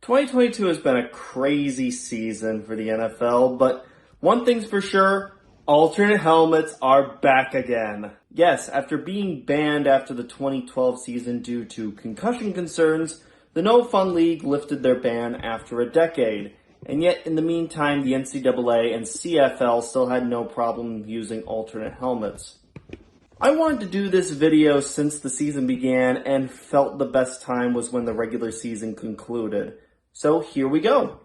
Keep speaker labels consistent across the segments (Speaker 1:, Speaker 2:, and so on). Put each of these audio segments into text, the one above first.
Speaker 1: 2022 has been a crazy season for the NFL, but one thing's for sure, alternate helmets are back again. Yes, after being banned after the 2012 season due to concussion concerns, the No Fun League lifted their ban after a decade. And yet, in the meantime, the NCAA and CFL still had no problem using alternate helmets. I wanted to do this video since the season began and felt the best time was when the regular season concluded. So here we go.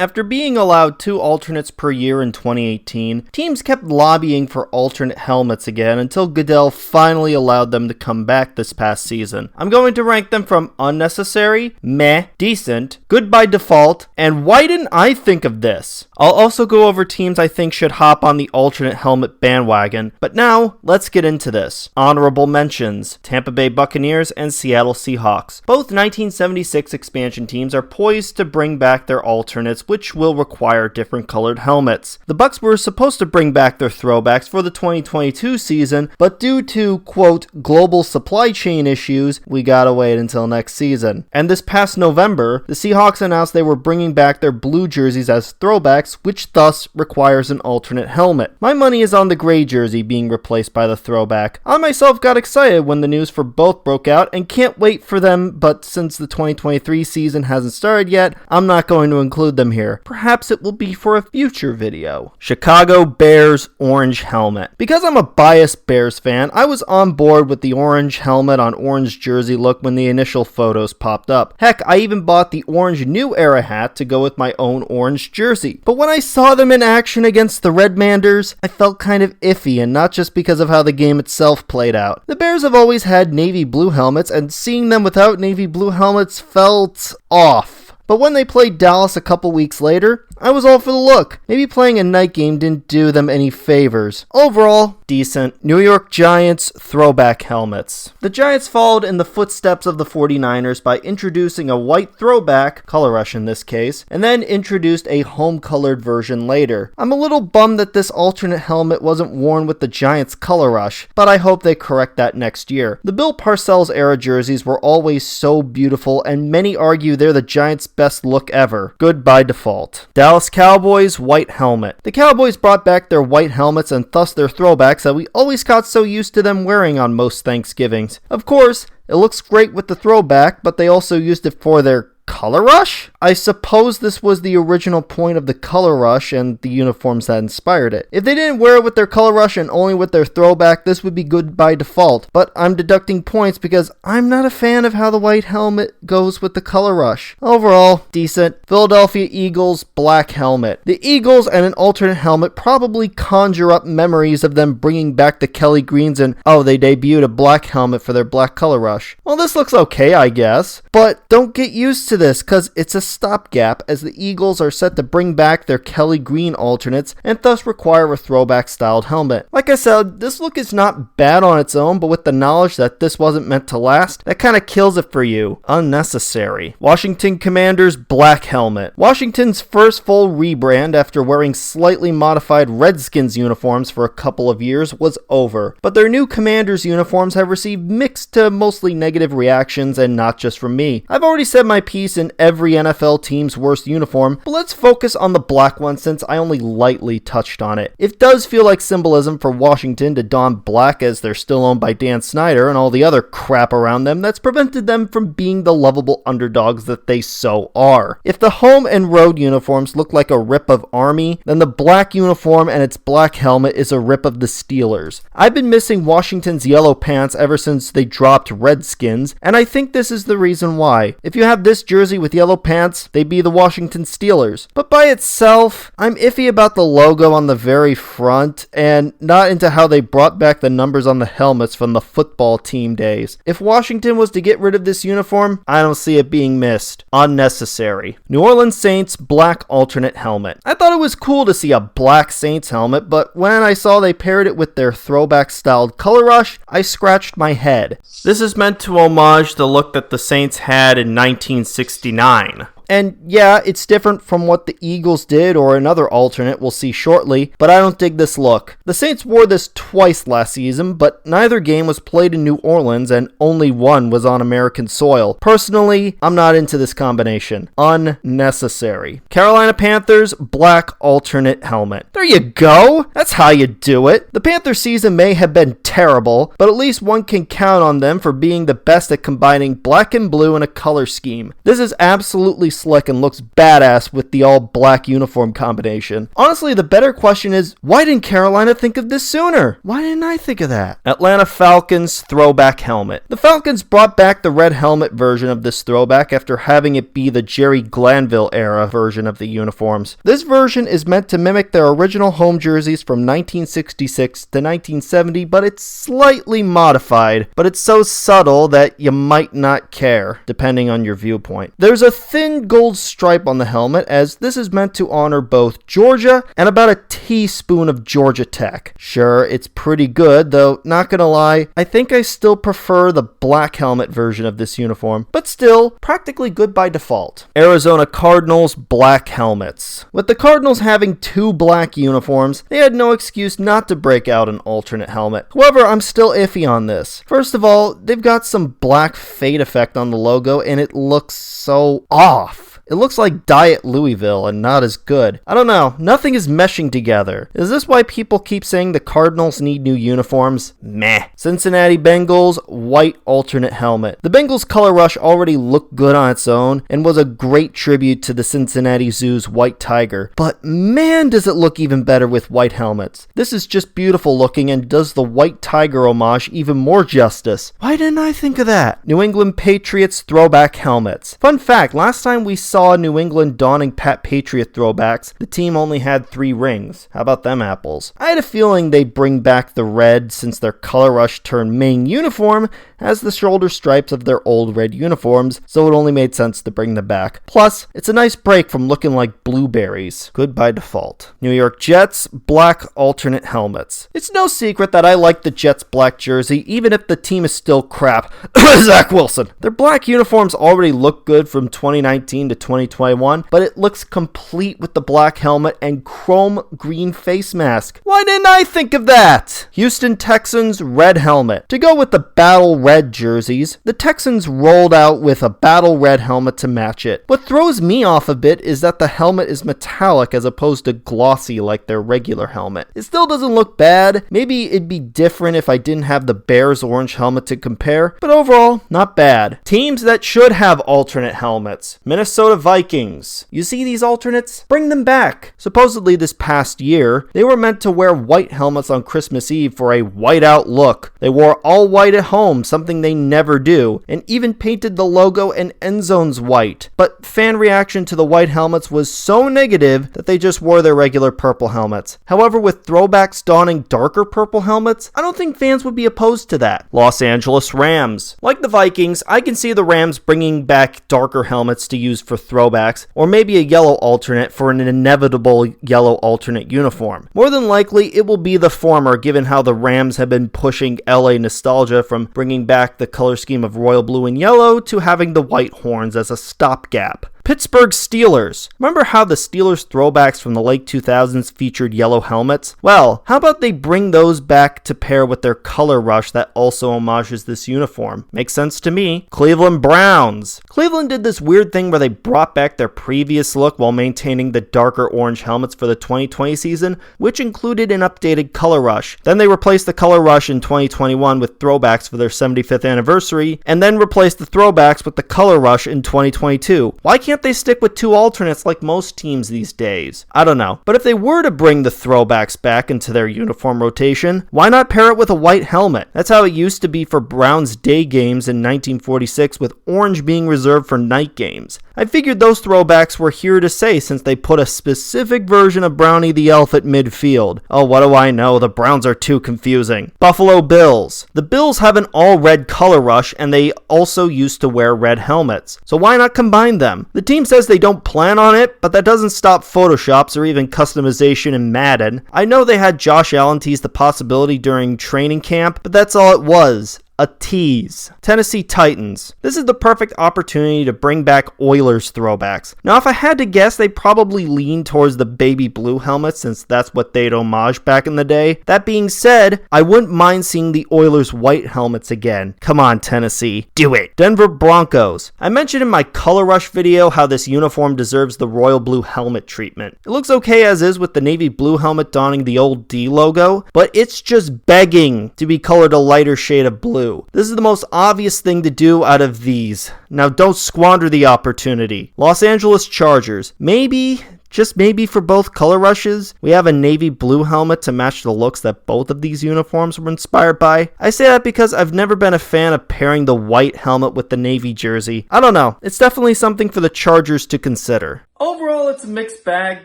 Speaker 1: After being allowed 2 alternates per year in 2018, teams kept lobbying for alternate helmets again until Goodell finally allowed them to come back this past season. I'm going to rank them from unnecessary, meh, decent, good by default, and why didn't I think of this? I'll also go over teams I think should hop on the alternate helmet bandwagon, but now let's get into this. Honorable mentions: Tampa Bay Buccaneers and Seattle Seahawks. Both 1976 expansion teams are poised to bring back their alternates, which will require different colored helmets. The Bucs were supposed to bring back their throwbacks for the 2022 season, but due to, quote, global supply chain issues, we gotta wait until next season. And this past November, the Seahawks announced they were bringing back their blue jerseys as throwbacks, which thus requires an alternate helmet. My money is on the gray jersey being replaced by the throwback. I myself got excited when the news for both broke out and can't wait for them, but since the 2023 season hasn't started yet, I'm not going to include them here. Perhaps it will be for a future video. Chicago Bears orange helmet. Because I'm a biased Bears fan, I was on board with the orange helmet on orange jersey look when the initial photos popped up. Heck, I even bought the orange New Era hat to go with my own orange jersey. But when I saw them in action against the Redmanders, I felt kind of iffy, and not just because of how the game itself played out. The Bears have always had navy blue helmets, and seeing them without navy blue helmets felt off. But when they played Dallas a couple weeks later, I was all for the look. Maybe playing a night game didn't do them any favors. Overall, decent. New York Giants throwback helmets. The Giants followed in the footsteps of the 49ers by introducing a white throwback, color rush in this case, and then introduced a home-colored version later. I'm a little bummed that this alternate helmet wasn't worn with the Giants color rush, but I hope they correct that next year. The Bill Parcells era jerseys were always so beautiful, and many argue they're the Giants' best look ever. Good by default. Dallas Cowboys white helmet. The Cowboys brought back their white helmets and thus their throwbacks that we always got so used to them wearing on most Thanksgivings. Of course, it looks great with the throwback, but they also used it for their color rush? I suppose this was the original point of the color rush and the uniforms that inspired it. If they didn't wear it with their color rush and only with their throwback, this would be good by default. But I'm deducting points because I'm not a fan of how the white helmet goes with the color rush. Overall, decent. Philadelphia Eagles black helmet. The Eagles and an alternate helmet probably conjure up memories of them bringing back the Kelly Greens and, oh, they debuted a black helmet for their black color rush. Well, this looks okay, I guess. But don't get used to this, because it's a stopgap as the Eagles are set to bring back their Kelly Green alternates and thus require a throwback styled helmet. Like I said, this look is not bad on its own, but with the knowledge that this wasn't meant to last, that kind of kills it for you. Unnecessary. Washington Commanders black helmet. Washington's first full rebrand after wearing slightly modified Redskins uniforms for a couple of years was over, but their new Commanders uniforms have received mixed to mostly negative reactions, and not just from me. I've already said my piece in every NFL team's worst uniform, but let's focus on the black one since I only lightly touched on it. It does feel like symbolism for Washington to don black as they're still owned by Dan Snyder and all the other crap around them that's prevented them from being the lovable underdogs that they so are. If the home and road uniforms look like a rip of Army, then the black uniform and its black helmet is a rip of the Steelers. I've been missing Washington's yellow pants ever since they dropped Redskins, and I think this is the reason why. If you have this jersey with yellow pants, they'd be the Washington Steelers. But by itself, I'm iffy about the logo on the very front, and not into how they brought back the numbers on the helmets from the football team days. If Washington was to get rid of this uniform, I don't see it being missed. Unnecessary. New Orleans Saints black alternate helmet. I thought it was cool to see a black Saints helmet, but when I saw they paired it with their throwback styled color rush, I scratched my head. This is meant to homage the look that the Saints had in 1969. And yeah, it's different from what the Eagles did or another alternate we'll see shortly, but I don't dig this look. The Saints wore this twice last season, but neither game was played in New Orleans and only one was on American soil. Personally, I'm not into this combination. Unnecessary. Carolina Panthers, black alternate helmet. There you go! That's how you do it. The Panthers season may have been terrible, but at least one can count on them for being the best at combining black and blue in a color scheme. This is absolutely slick and looks badass with the all black uniform combination. Honestly, the better question is, why didn't Carolina think of this sooner? Why didn't I think of that? Atlanta Falcons throwback helmet. The Falcons brought back the red helmet version of this throwback after having it be the Jerry Glanville era version of the uniforms. This version is meant to mimic their original home jerseys from 1966 to 1970, but it's slightly modified, but it's so subtle that you might not care, depending on your viewpoint. There's a thin gold stripe on the helmet, as this is meant to honor both Georgia and about a teaspoon of Georgia Tech. Sure, it's pretty good, though not gonna lie, I think I still prefer the black helmet version of this uniform, but still, practically good by default. Arizona Cardinals black helmets. With the Cardinals having two black uniforms, they had no excuse not to break out an alternate helmet. However, I'm still iffy on this. First of all, they've got some black fade effect on the logo and it looks so off. It looks like Diet Louisville and not as good. I don't know, nothing is meshing together. Is this why people keep saying the Cardinals need new uniforms? Meh. Cincinnati Bengals white alternate helmet. The Bengals color rush already looked good on its own and was a great tribute to the Cincinnati Zoo's white tiger. But man, does it look even better with white helmets. This is just beautiful looking and does the white tiger homage even more justice. Why didn't I think of that? New England Patriots throwback helmets. Fun fact, last time we saw New England donning Pat Patriot throwbacks, the team only had 3 rings. How about them apples? I had a feeling they'd bring back the red since their color rush turned main uniform as the shoulder stripes of their old red uniforms, so it only made sense to bring them back. Plus, it's a nice break from looking like blueberries. Good by default. New York Jets black alternate helmets. It's no secret that I like the Jets black jersey, even if the team is still crap. Zach Wilson. Their black uniforms already look good from 2019 to 2021, but it looks complete with the black helmet and chrome green face mask. Why didn't I think of that? Houston Texans red helmet. To go with the battle red jerseys, the Texans rolled out with a battle red helmet to match it. What throws me off a bit is that the helmet is metallic as opposed to glossy like their regular helmet. It still doesn't look bad. Maybe it'd be different if I didn't have the Bears orange helmet to compare, but overall, not bad. Teams that should have alternate helmets. Minnesota Vikings. You see these alternates? Bring them back. Supposedly this past year, they were meant to wear white helmets on Christmas Eve for a whiteout look. They wore all white at home, something they never do, and even painted the logo and end zones white. But fan reaction to the white helmets was so negative that they just wore their regular purple helmets. However, with throwbacks donning darker purple helmets, I don't think fans would be opposed to that. Los Angeles Rams. Like the Vikings, I can see the Rams bringing back darker helmets to use for throwbacks, or maybe a yellow alternate for an inevitable yellow alternate uniform. More than likely, it will be the former, given how the Rams have been pushing LA nostalgia from bringing back the color scheme of royal blue and yellow to having the white horns as a stopgap. Pittsburgh Steelers. Remember how the Steelers throwbacks from the late 2000s featured yellow helmets? Well, how about they bring those back to pair with their color rush that also homages this uniform? Makes sense to me. Cleveland Browns. Cleveland did this weird thing where they brought back their previous look while maintaining the darker orange helmets for the 2020 season, which included an updated color rush. Then they replaced the color rush in 2021 with throwbacks for their 75th anniversary, and then replaced the throwbacks with the color rush in 2022. Why can't they stick with 2 alternates like most teams these days? I don't know. But if they were to bring the throwbacks back into their uniform rotation, why not pair it with a white helmet? That's how it used to be for Browns day games in 1946, with orange being reserved for night games. I figured those throwbacks were here to stay since they put a specific version of Brownie the Elf at midfield. Oh, what do I know? The Browns are too confusing. Buffalo Bills. The Bills have an all-red color rush, and they also used to wear red helmets. So why not combine them? The team says they don't plan on it, but that doesn't stop Photoshops or even customization in Madden. I know they had Josh Allen tease the possibility during training camp, but that's all it was. a tease. Tennessee Titans. This is the perfect opportunity to bring back Oilers throwbacks. Now, if I had to guess, they'd probably lean towards the baby blue helmet since that's what they'd homage back in the day. That being said, I wouldn't mind seeing the Oilers white helmets again. Come on, Tennessee. Do it. Denver Broncos. I mentioned in my Color Rush video how this uniform deserves the royal blue helmet treatment. It looks okay as is with the navy blue helmet donning the old D logo, but it's just begging to be colored a lighter shade of blue. This is the most obvious thing to do out of these. Now don't squander the opportunity. Los Angeles Chargers. Maybe, just maybe for both color rushes, we have a navy blue helmet to match the looks that both of these uniforms were inspired by. I say that because I've never been a fan of pairing the white helmet with the navy jersey. I don't know. It's definitely something for the Chargers to consider. Overall, it's a mixed bag,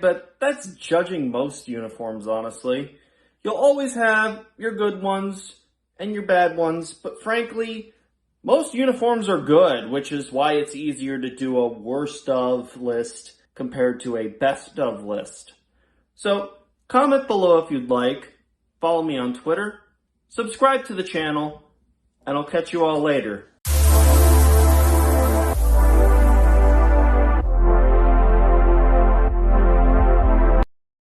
Speaker 1: but that's judging most uniforms, honestly. You'll always have your good ones and your bad ones, but frankly, most uniforms are good, which is why it's easier to do a worst of list compared to a best of list. So, comment below if you'd like, follow me on Twitter, subscribe to the channel, and I'll catch you all later.